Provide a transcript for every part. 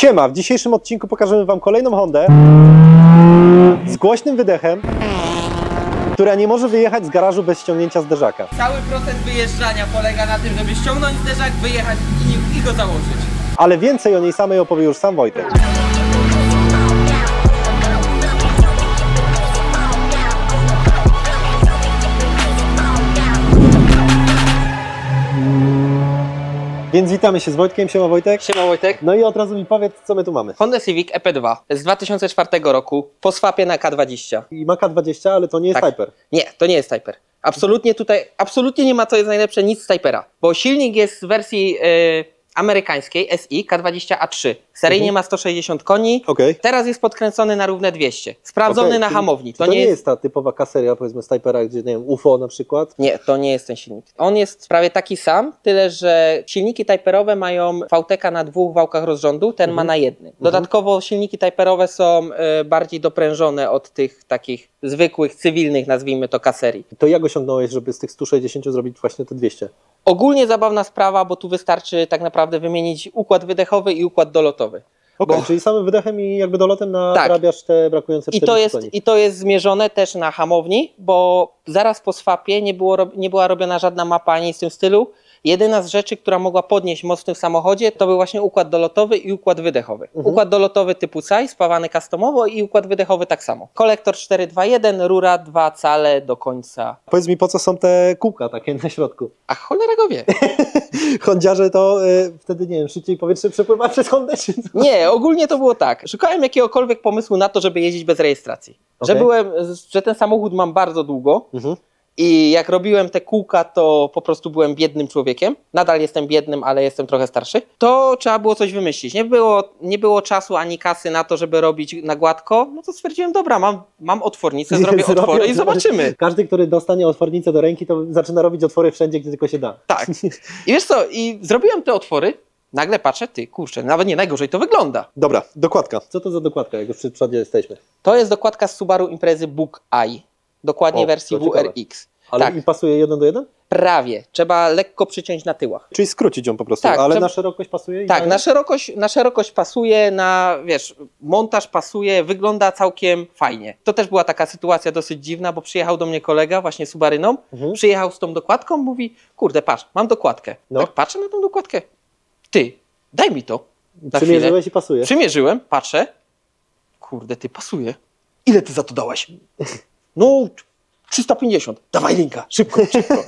Siema, w dzisiejszym odcinku pokażemy Wam kolejną Hondę z głośnym wydechem, która nie może wyjechać z garażu bez ściągnięcia zderzaka. Cały proces wyjeżdżania polega na tym, żeby ściągnąć zderzak, wyjechać i go założyć. Ale więcej o niej samej opowie już sam Wojtek. Więc witamy się z Wojtkiem. Siema Wojtek. Siema Wojtek. No i od razu mi powiedz, co my tu mamy. Honda Civic EP2 z 2004 roku po swapie na K20. I ma K20, ale to nie jest Typer. Nie, to nie jest Typer. Absolutnie nie ma, co jest najlepsze, nic z Typera. Bo silnik jest w wersji amerykańskiej SI K20A3. Seryjnie ma 160 koni. Teraz jest podkręcony na równe 200. Sprawdzony na hamowni. To nie jest ta typowa kaseria, powiedzmy z Typera, gdzie nie wiem, UFO na przykład? Nie, to nie jest ten silnik. On jest prawie taki sam, tyle że silniki Typerowe mają VTEC na 2 wałkach rozrządu, ten ma na 1. Dodatkowo silniki Typerowe są bardziej doprężone od tych takich zwykłych, cywilnych, nazwijmy to, kaserii. To jak osiągnąłeś, żeby z tych 160 zrobić właśnie te 200? Ogólnie zabawna sprawa, bo tu wystarczy tak naprawdę wymienić układ wydechowy i układ dolotowy. Czyli samym wydechem i jakby dolotem nadrabiasz te brakujące 40 koni. I to jest zmierzone też na hamowni, bo zaraz po swapie nie była robiona żadna mapa ani w tym stylu. Jedyna z rzeczy, która mogła podnieść mocny w samochodzie, to był właśnie układ dolotowy i układ wydechowy. Układ dolotowy typu SAI, spawany customowo, i układ wydechowy tak samo. Kolektor 421, rura 2 cale do końca. Powiedz mi, po co są te kółka takie na środku? A cholera go wie. Hondziarze to wtedy, nie wiem, szybciej powietrze przepływa przez Hondę, czy co? Nie, ogólnie to było tak. Szukałem jakiegokolwiek pomysłu na to, żeby jeździć bez rejestracji. Że ten samochód mam bardzo długo. I jak robiłem te kółka, to po prostu byłem biednym człowiekiem. Nadal jestem biednym, ale jestem trochę starszy. To trzeba było coś wymyślić. Nie było czasu ani kasy na to, żeby robić na gładko. No to stwierdziłem, dobra, mam otwornicę, zrobię otwory i zobaczymy. Każdy, który dostanie otwornicę do ręki, to zaczyna robić otwory wszędzie, gdzie tylko się da. Tak. I wiesz co, i zrobiłem te otwory. Nagle patrzę, ty kurczę, nawet nie najgorzej to wygląda. Dobra, dokładka. Co to za dokładka, jak już przy przodzie jesteśmy? To jest dokładka z Subaru Imprezy Book Eye. Dokładnie wersji WRX. Ale i pasuje 1 do 1? Prawie. Trzeba lekko przyciąć na tyłach. Czyli skrócić ją po prostu, tak, ale na szerokość pasuje? Tak, na szerokość pasuje, montaż pasuje, wygląda całkiem fajnie. To też była taka sytuacja dosyć dziwna, bo przyjechał do mnie kolega właśnie Subaryną, przyjechał z tą dokładką, mówi, kurde, patrz, mam dokładkę. Tak patrzę na tą dokładkę. Ty, daj mi to. Przymierzyłeś i pasuje. Przymierzyłem, patrzę, kurde, ty, pasuje. Ile ty za to dałaś? No, 350. Dawaj linka, szybko,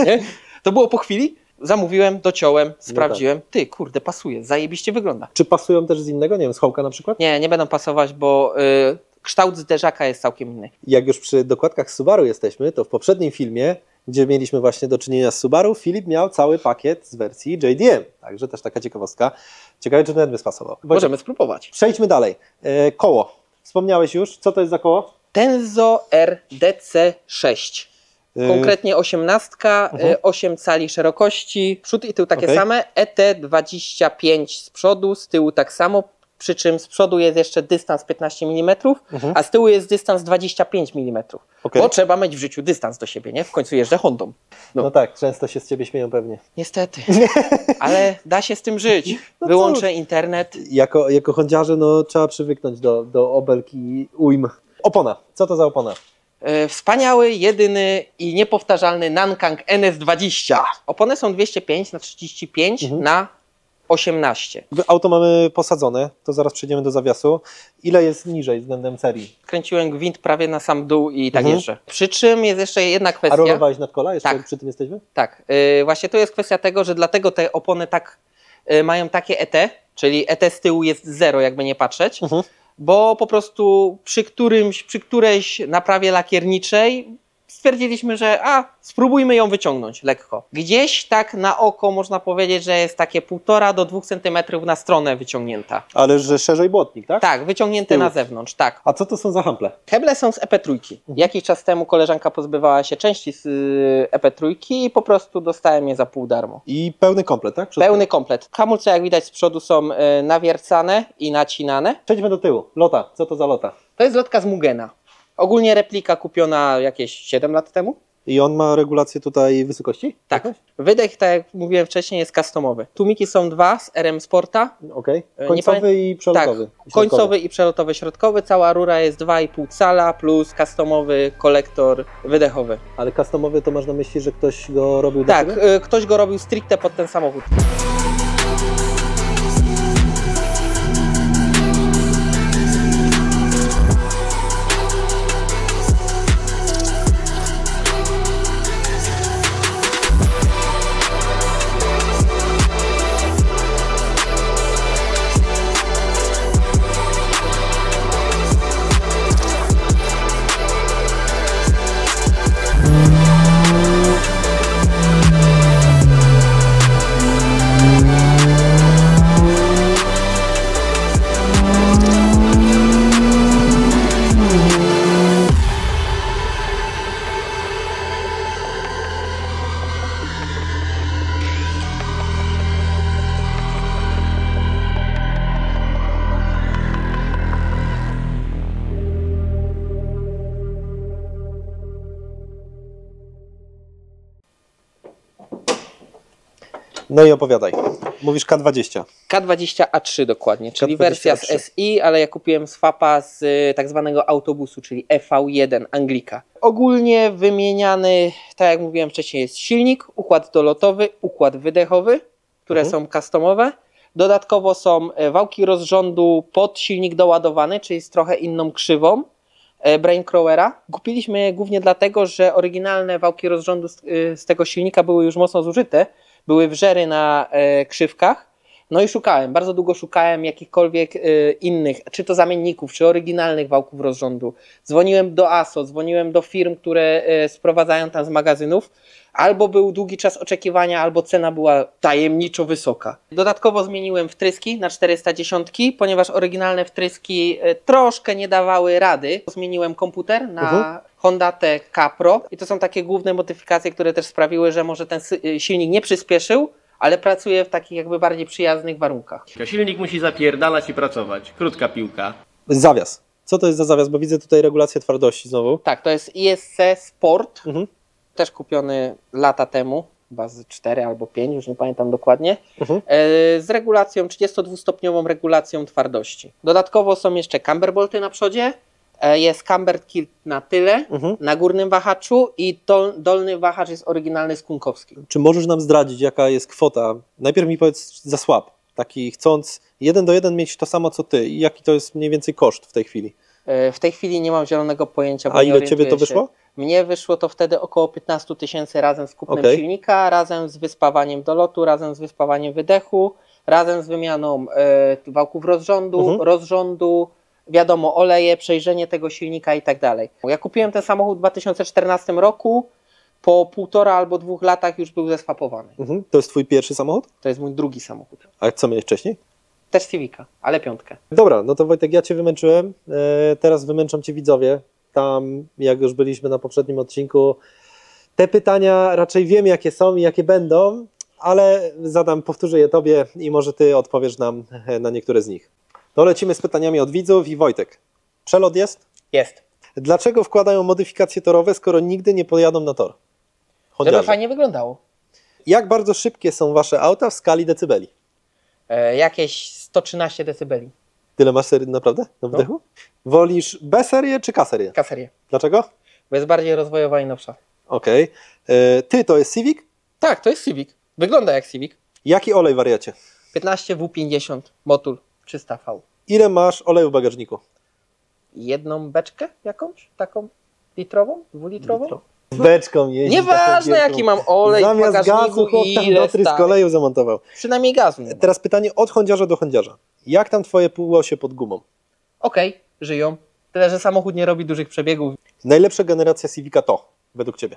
nie? To było po chwili. Zamówiłem, dociąłem, sprawdziłem. Ty, kurde, pasuje, zajebiście wygląda. Czy pasują też z innego, nie wiem, z Hołka na przykład? Nie będą pasować, bo kształt zderzaka jest całkiem inny. Jak już przy dokładkach Subaru jesteśmy, to w poprzednim filmie, gdzie mieliśmy właśnie do czynienia z Subaru, Filip miał cały pakiet z wersji JDM. Także też taka ciekawostka. Ciekawe, czy ten by spasował. Możemy spróbować. Przejdźmy dalej. Koło. Wspomniałeś już, co to jest za koło? Tenzo RDC6. Konkretnie 18, 8 cali szerokości, przód i tył takie same, ET25 z przodu, z tyłu tak samo, przy czym z przodu jest jeszcze dystans 15 mm, a z tyłu jest dystans 25 mm. Bo trzeba mieć w życiu dystans do siebie, nie? W końcu jeżdżę Hondą. No tak, często się z ciebie śmieją pewnie. Niestety, ale da się z tym żyć. Wyłączę internet. Jako hondziarze trzeba przywyknąć do obelg i ujm. Opona. Co to za opona? Wspaniały, jedyny i niepowtarzalny Nankang NS20. Opony są 205 na 35 na 18. Auto mamy posadzone, to zaraz przejdziemy do zawiasu. Ile jest niżej względem serii? Kręciłem gwint prawie na sam dół i tak jeżdżę. Przy czym jest jeszcze jedna kwestia. A rolowałeś nad kola? Jeszcze tak. Przy tym jesteśmy? Tak. Właśnie to jest kwestia tego, że dlatego te opony mają takie ET, czyli ET z tyłu jest 0, jakby nie patrzeć. Bo po prostu przy którejś naprawie lakierniczej stwierdziliśmy, że spróbujmy ją wyciągnąć lekko. Gdzieś tak na oko można powiedzieć, że jest takie 1,5 do 2 cm na stronę wyciągnięta. Ale że szerzej błotnik, tak? Tak, wyciągnięte na zewnątrz, tak. A co to są za hample? Heble są z EP3. Jakiś czas temu koleżanka pozbywała się części z EP3 i po prostu dostałem je za pół darmo. I pełny komplet, tak? Pełny komplet. Hamulce, jak widać z przodu, są nawiercane i nacinane. Przejdźmy do tyłu. Lota. Co to za lota? To jest lotka z Mugena. Ogólnie replika kupiona jakieś 7 lat temu. I on ma regulację tutaj wysokości? Tak. Wydech, tak jak mówiłem wcześniej, jest customowy. Tłumiki są dwa z RM Sporta. Okej. Końcowy i przelotowy. Tak, końcowy i przelotowy środkowy. Cała rura jest 2,5 cala plus customowy kolektor wydechowy. Ale customowy to masz na myśli, że ktoś go robił Tak, do ciebie? ktoś go robił stricte pod ten samochód. No i opowiadaj. Mówisz K20. K20A3 dokładnie, czyli K20A3. wersja z SI, ale ja kupiłem swapa z tak zwanego autobusu, czyli EV1 Anglika. Ogólnie wymieniany, tak jak mówiłem wcześniej, jest silnik, układ dolotowy, układ wydechowy, które są customowe. Dodatkowo są wałki rozrządu pod silnik doładowany, czyli z trochę inną krzywą Braincrowera. Kupiliśmy je głównie dlatego, że oryginalne wałki rozrządu z tego silnika były już mocno zużyte. Były wrzery na krzywkach, no i szukałem, bardzo długo szukałem jakichkolwiek innych, czy to zamienników, czy oryginalnych wałków rozrządu. Dzwoniłem do ASO, dzwoniłem do firm, które sprowadzają tam z magazynów. Albo był długi czas oczekiwania, albo cena była tajemniczo wysoka. Dodatkowo zmieniłem wtryski na 410, ponieważ oryginalne wtryski troszkę nie dawały rady. Zmieniłem komputer na Honda T-K Pro i to są takie główne modyfikacje, które też sprawiły, że może ten silnik nie przyspieszył, ale pracuje w takich jakby bardziej przyjaznych warunkach. Silnik musi zapierdalać i pracować. Krótka piłka. Zawias. Co to jest za zawias? Bo widzę tutaj regulację twardości znowu. Tak, to jest ISC Sport, też kupiony lata temu, chyba z 4 albo 5, już nie pamiętam dokładnie, z regulacją, 32-stopniową regulacją twardości. Dodatkowo są jeszcze camber bolty na przodzie, jest camber kilt na tyle, na górnym wahaczu i dolny wahacz jest oryginalny skunkowski. Czy możesz nam zdradzić, jaka jest kwota? Najpierw mi powiedz za swap, taki chcąc 1 do 1 mieć to samo co ty i jaki to jest mniej więcej koszt w tej chwili? W tej chwili nie mam zielonego pojęcia. Bo a ile ciebie to wyszło? Mnie wyszło to wtedy około 15 000 razem z kupnem silnika, razem z wyspawaniem dolotu, razem z wyspawaniem wydechu, razem z wymianą wałków rozrządu, wiadomo, oleje, przejrzenie tego silnika i tak dalej. Ja kupiłem ten samochód w 2014 roku, po 1,5 albo 2 latach już był zeswapowany. To jest twój pierwszy samochód? To jest mój drugi samochód. A co miałeś wcześniej? Też Civica, ale 5. Dobra, no to Wojtek, ja cię wymęczyłem, teraz wymęczą cię widzowie. Tam, jak już byliśmy na poprzednim odcinku, te pytania raczej wiem, jakie są i jakie będą, ale powtórzę je tobie i może ty odpowiesz nam na niektóre z nich. To lecimy z pytaniami od widzów i Wojtek. Przelot jest? Jest. Dlaczego wkładają modyfikacje torowe, skoro nigdy nie pojadą na tor? Żeby fajnie wyglądało. Jak bardzo szybkie są wasze auta w skali decybeli? Jakieś 113 decybeli. Tyle masz serii naprawdę na wydechu? Wolisz B-serię czy K-serię? K-serię. Dlaczego? Bo jest bardziej rozwojowa i nowsza. Okej. Ty to jest Civic? Tak, to jest Civic. Wygląda jak Civic. Jaki olej wariacie? 15W50 Motul 300V. Ile masz oleju w bagażniku? Jedną beczkę jakąś? Taką litrową? 2-litrową? Z beczką jeździ. Nieważne jaki mam olej w Zamiast bagażniku gazu chłop i tam ile dotrysk oleju zamontował. Przynajmniej gazu. Teraz pytanie od chądziarza do chądziarza. Jak tam twoje półosie pod gumą? Okej, żyją. Tyle, że samochód nie robi dużych przebiegów. Najlepsza generacja Civica to, według ciebie?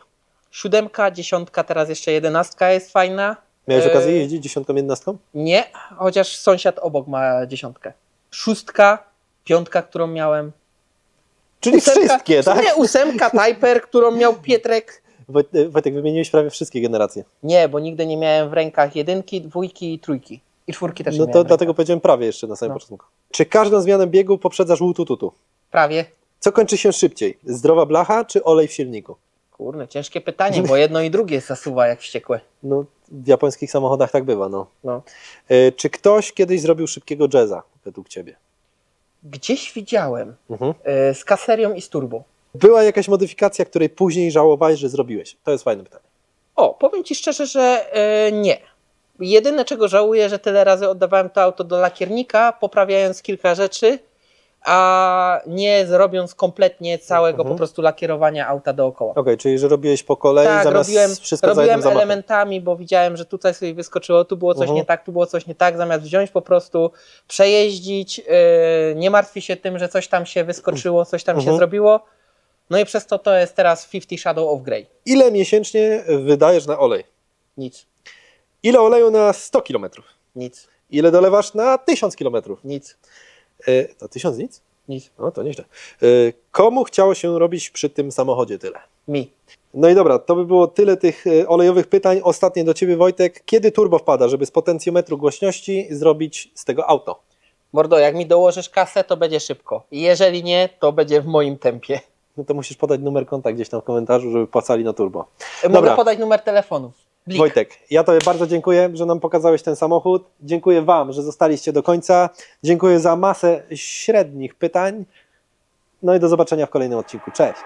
7, 10, teraz jeszcze 11 jest fajna. Miałeś okazję jeździć 10, 11? Nie, chociaż sąsiad obok ma 10. 6, 5, którą miałem. Czyli 8, wszystkie, tak? Nie, 8 Typer, którą miał Pietrek. Wojtek, wymieniłeś prawie wszystkie generacje. Nie, bo nigdy nie miałem w rękach 1, 2 i 3. I 4 też nie No miałem. to dlatego powiedziałem prawie jeszcze na samym początku. Czy każdą zmianę biegu poprzedzasz łutu-tutu? Prawie. Co kończy się szybciej? Zdrowa blacha czy olej w silniku? Kurne, ciężkie pytanie, bo jedno i drugie zasuwa jak wściekłe. No, w japońskich samochodach tak bywa, no. No. Czy ktoś kiedyś zrobił szybkiego jazza, według ciebie? Gdzieś widziałem z kaserią i z turbo. Była jakaś modyfikacja, której później żałowałeś, że zrobiłeś? To jest fajne pytanie. O, powiem Ci szczerze, że nie. Jedyne, czego żałuję, że tyle razy oddawałem to auto do lakiernika, poprawiając kilka rzeczy, a nie robiąc kompletnie całego po prostu lakierowania auta dookoła. Okej, czyli że robiłeś po kolei Tak, zamiast wszystko za jednym robiłem zamachem. elementami, bo widziałem, że tutaj sobie wyskoczyło, tu było coś nie tak, tu było coś nie tak, zamiast wziąć po prostu, przejeździć, nie martwi się tym, że coś tam się wyskoczyło, coś tam się zrobiło. No i przez to jest teraz 50 Shadow of Grey. Ile miesięcznie wydajesz na olej? Nic, Ile oleju na 100 km? nic, Ile dolewasz na 1000 km? nic, Na 1000 nic? nic. No to nieźle. Komu chciało się robić przy tym samochodzie tyle? Mi. No i dobra, to by było tyle tych olejowych pytań. Ostatnie do Ciebie, Wojtek. Kiedy turbo wpada, żeby z potencjometru głośności zrobić z tego auto? Mordo, jak mi dołożysz kasę, to będzie szybko. Jeżeli nie, to będzie w moim tempie. No to musisz podać numer konta gdzieś tam w komentarzu, żeby płacali na turbo. Mogę podać numer telefonu. Blik. Wojtek, ja Tobie bardzo dziękuję, że nam pokazałeś ten samochód. Dziękuję Wam, że zostaliście do końca. Dziękuję za masę średnich pytań. No i do zobaczenia w kolejnym odcinku. Cześć!